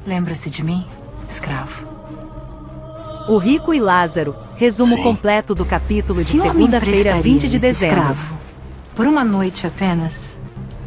Lembra-se de mim, escravo? O Rico e Lázaro, resumo completo do capítulo de Senhor, segunda-feira, 20 de esse dezembro. escravo, por uma noite apenas.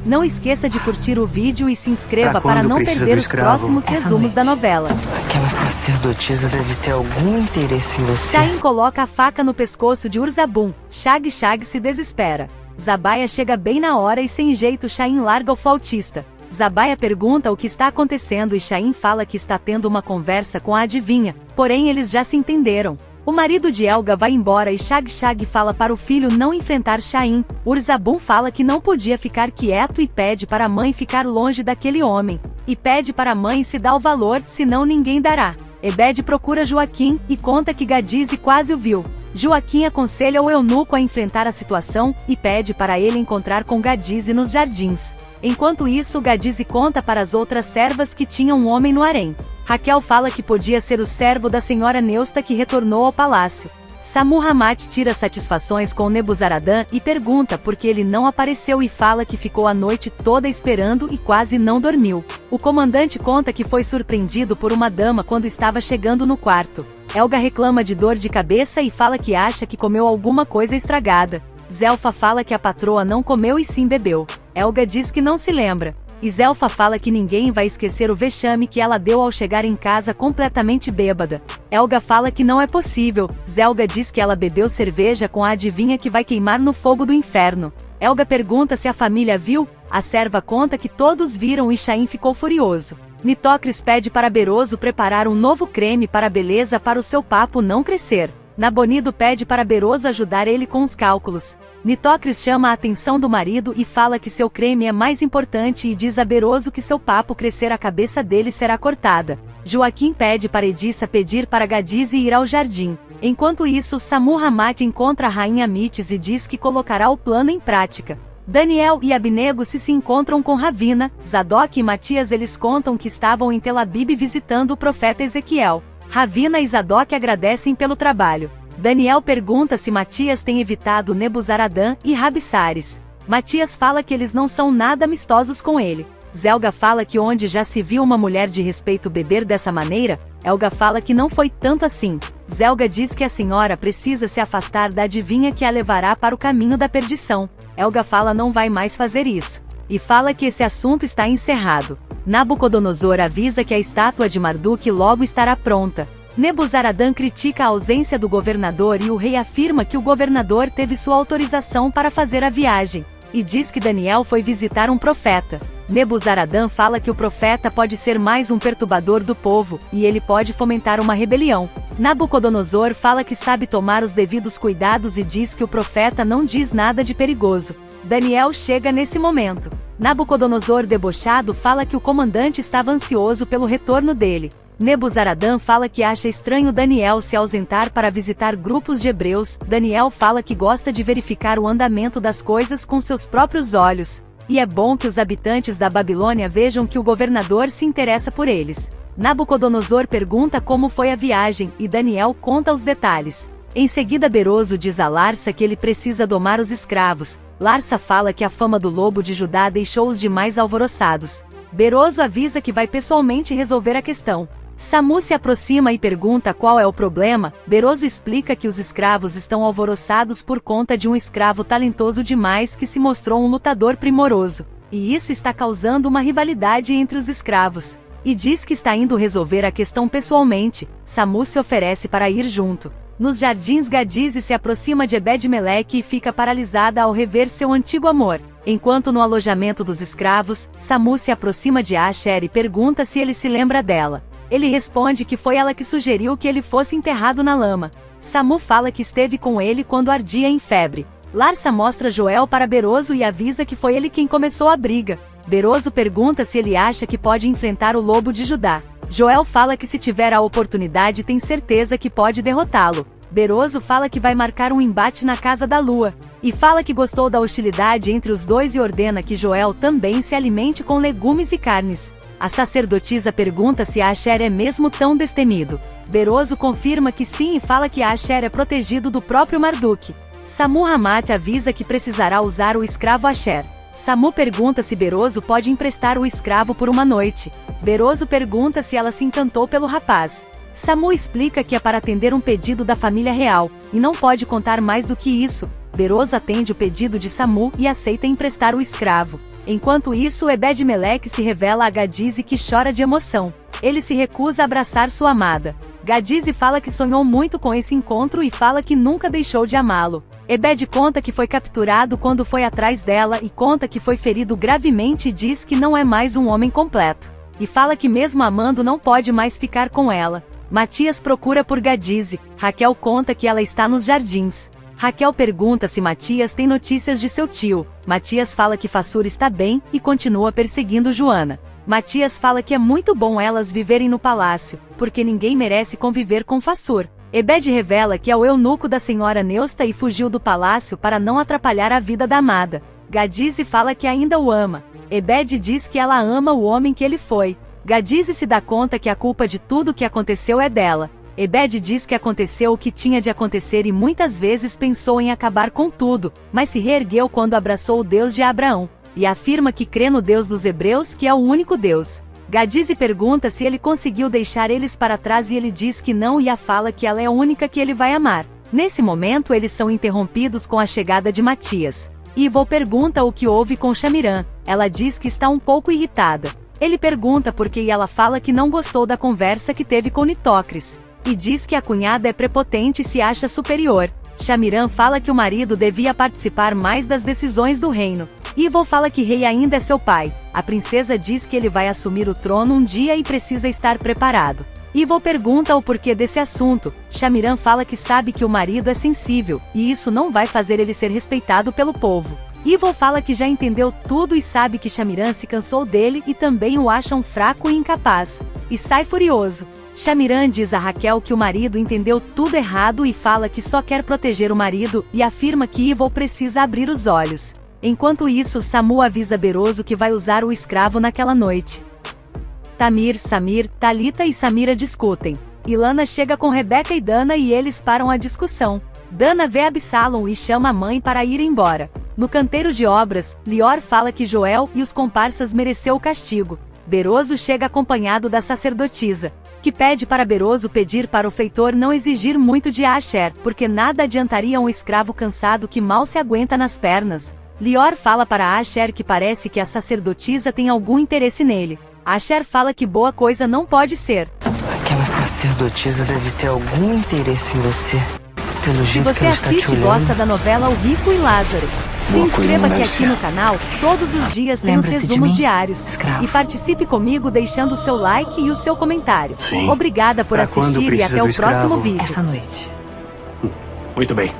Não esqueça de curtir o vídeo e se inscreva Pra para quando não precisa perder do os escravo? próximos Essa resumos noite. da novela. Aquela sacerdotisa deve ter algum interesse em você. Shain coloca a faca no pescoço de Urzabum. Shag se desespera. Zabaia chega bem na hora e sem jeito Shain larga o flautista. Zabaia pergunta o que está acontecendo e Shain fala que está tendo uma conversa com a adivinha, porém eles já se entenderam. O marido de Helga vai embora e Shag fala para o filho não enfrentar Shain. Urzabum fala que não podia ficar quieto e pede para a mãe ficar longe daquele homem. E pede para a mãe se dar o valor, senão ninguém dará. Ebed procura Joaquim e conta que Gadize quase o viu. Joaquim aconselha o eunuco a enfrentar a situação e pede para ele encontrar com Gadize nos jardins. Enquanto isso, Gadize conta para as outras servas que tinha um homem no harém. Raquel fala que podia ser o servo da senhora Neusta que retornou ao palácio. Samurramat tira satisfações com Nebuzaradã e pergunta por que ele não apareceu e fala que ficou a noite toda esperando e quase não dormiu. O comandante conta que foi surpreendido por uma dama quando estava chegando no quarto. Helga reclama de dor de cabeça e fala que acha que comeu alguma coisa estragada. Zelfa fala que a patroa não comeu e sim bebeu. Helga diz que não se lembra. E Zelfa fala que ninguém vai esquecer o vexame que ela deu ao chegar em casa completamente bêbada. Helga fala que não é possível. Zelga diz que ela bebeu cerveja com a adivinha que vai queimar no fogo do inferno. Helga pergunta se a família viu. A serva conta que todos viram e Shain ficou furioso. Nitocris pede para Beroso preparar um novo creme para a beleza para o seu papo não crescer. Nabonido pede para Beroso ajudar ele com os cálculos. Nitocris chama a atenção do marido e fala que seu creme é mais importante e diz a Beroso que seu papo crescer a cabeça dele será cortada. Joaquim pede para Edissa pedir para Gadize ir ao jardim. Enquanto isso, Samurramat encontra a rainha Mites e diz que colocará o plano em prática. Daniel e Abnego se encontram com Ravina, Zadok e Matias. Eles contam que estavam em Tel Abib visitando o profeta Ezequiel. Ravina e Zadok agradecem pelo trabalho. Daniel pergunta se Matias tem evitado Nebuzaradã e Rabissares. Matias fala que eles não são nada amistosos com ele. Zelga fala que onde já se viu uma mulher de respeito beber dessa maneira, Helga fala que não foi tanto assim. Zelga diz que a senhora precisa se afastar da adivinha que a levará para o caminho da perdição. Helga fala não vai mais fazer isso. E fala que esse assunto está encerrado. Nabucodonosor avisa que a estátua de Marduk logo estará pronta. Nebuzaradã critica a ausência do governador e o rei afirma que o governador teve sua autorização para fazer a viagem. E diz que Daniel foi visitar um profeta. Nebuzaradã fala que o profeta pode ser mais um perturbador do povo, e ele pode fomentar uma rebelião. Nabucodonosor fala que sabe tomar os devidos cuidados e diz que o profeta não diz nada de perigoso. Daniel chega nesse momento. Nabucodonosor debochado fala que o comandante estava ansioso pelo retorno dele. Nebuzaradã fala que acha estranho Daniel se ausentar para visitar grupos de hebreus. Daniel fala que gosta de verificar o andamento das coisas com seus próprios olhos. E é bom que os habitantes da Babilônia vejam que o governador se interessa por eles. Nabucodonosor pergunta como foi a viagem, e Daniel conta os detalhes. Em seguida Beroso diz a Larsa que ele precisa domar os escravos. Larsa fala que a fama do lobo de Judá deixou os demais alvoroçados. Beroso avisa que vai pessoalmente resolver a questão. Samu se aproxima e pergunta qual é o problema. Beroso explica que os escravos estão alvoroçados por conta de um escravo talentoso demais que se mostrou um lutador primoroso. E isso está causando uma rivalidade entre os escravos. E diz que está indo resolver a questão pessoalmente. Samu se oferece para ir junto. Nos jardins Gadize se aproxima de Ebed-Meleque e fica paralisada ao rever seu antigo amor. Enquanto no alojamento dos escravos, Samu se aproxima de Asher e pergunta se ele se lembra dela. Ele responde que foi ela que sugeriu que ele fosse enterrado na lama. Samu fala que esteve com ele quando ardia em febre. Larsa mostra Joel para Beroso e avisa que foi ele quem começou a briga. Beroso pergunta se ele acha que pode enfrentar o lobo de Judá. Joel fala que se tiver a oportunidade tem certeza que pode derrotá-lo. Beroso fala que vai marcar um embate na Casa da Lua. E fala que gostou da hostilidade entre os dois e ordena que Joel também se alimente com legumes e carnes. A sacerdotisa pergunta se Asher é mesmo tão destemido. Beroso confirma que sim e fala que Asher é protegido do próprio Marduk. Samurramat avisa que precisará usar o escravo Asher. Samu pergunta se Beroso pode emprestar o escravo por uma noite. Beroso pergunta se ela se encantou pelo rapaz. Samu explica que é para atender um pedido da família real, e não pode contar mais do que isso. Beroso atende o pedido de Samu e aceita emprestar o escravo. Enquanto isso, Ebed-Meleque se revela a Gadize, que chora de emoção. Ele se recusa a abraçar sua amada. Gadize fala que sonhou muito com esse encontro e fala que nunca deixou de amá-lo. Ebed conta que foi capturado quando foi atrás dela e conta que foi ferido gravemente e diz que não é mais um homem completo. E fala que mesmo amando não pode mais ficar com ela. Matias procura por Gadize. Raquel conta que ela está nos jardins. Raquel pergunta se Matias tem notícias de seu tio. Matias fala que Fassur está bem e continua perseguindo Joana. Matias fala que é muito bom elas viverem no palácio, porque ninguém merece conviver com Fassur. Ebed revela que é o eunuco da senhora Neusta e fugiu do palácio para não atrapalhar a vida da amada. Gadize fala que ainda o ama. Ebed diz que ela ama o homem que ele foi. Gadize se dá conta que a culpa de tudo o que aconteceu é dela. Ebed diz que aconteceu o que tinha de acontecer e muitas vezes pensou em acabar com tudo, mas se reergueu quando abraçou o Deus de Abraão, e afirma que crê no Deus dos Hebreus, que é o único Deus. Gadize pergunta se ele conseguiu deixar eles para trás e ele diz que não e a fala que ela é a única que ele vai amar. Nesse momento eles são interrompidos com a chegada de Matias. Ivo pergunta o que houve com Shamiran. Ela diz que está um pouco irritada. Ele pergunta por que e ela fala que não gostou da conversa que teve com Nitocris. E diz que a cunhada é prepotente e se acha superior. Shamiran fala que o marido devia participar mais das decisões do reino. Ivo fala que rei ainda é seu pai. A princesa diz que ele vai assumir o trono um dia e precisa estar preparado. Ivo pergunta o porquê desse assunto. Shamiran fala que sabe que o marido é sensível, e isso não vai fazer ele ser respeitado pelo povo. Ivo fala que já entendeu tudo e sabe que Shamiran se cansou dele e também o acham fraco e incapaz. E sai furioso. Shamiran diz a Raquel que o marido entendeu tudo errado e fala que só quer proteger o marido e afirma que Ivo precisa abrir os olhos. Enquanto isso, Samu avisa Beroso que vai usar o escravo naquela noite. Tamir, Samir, Talita e Samira discutem. Ilana chega com Rebeca e Dana e eles param a discussão. Dana vê Absalom e chama a mãe para ir embora. No canteiro de obras, Lior fala que Joel e os comparsas mereceu o castigo. Beroso chega acompanhado da sacerdotisa, que pede para Beroso pedir para o feitor não exigir muito de Asher, porque nada adiantaria um escravo cansado que mal se aguenta nas pernas. Lior fala para Asher que parece que a sacerdotisa tem algum interesse nele. Asher fala que boa coisa não pode ser. Aquela sacerdotisa deve ter algum interesse em você. Pelo Se jeito você que ela está te assiste e olhando. gosta da novela O Rico e Lázaro, se Boa coisa inscreva não aqui deve aqui ser. no canal, todos os dias tem os Lembra-se de resumos mim, diários. escravo. E participe comigo deixando o seu like e o seu comentário. Sim. Obrigada por Pra quando assistir e precisa até do o próximo escravo? vídeo. Essa noite. Muito bem.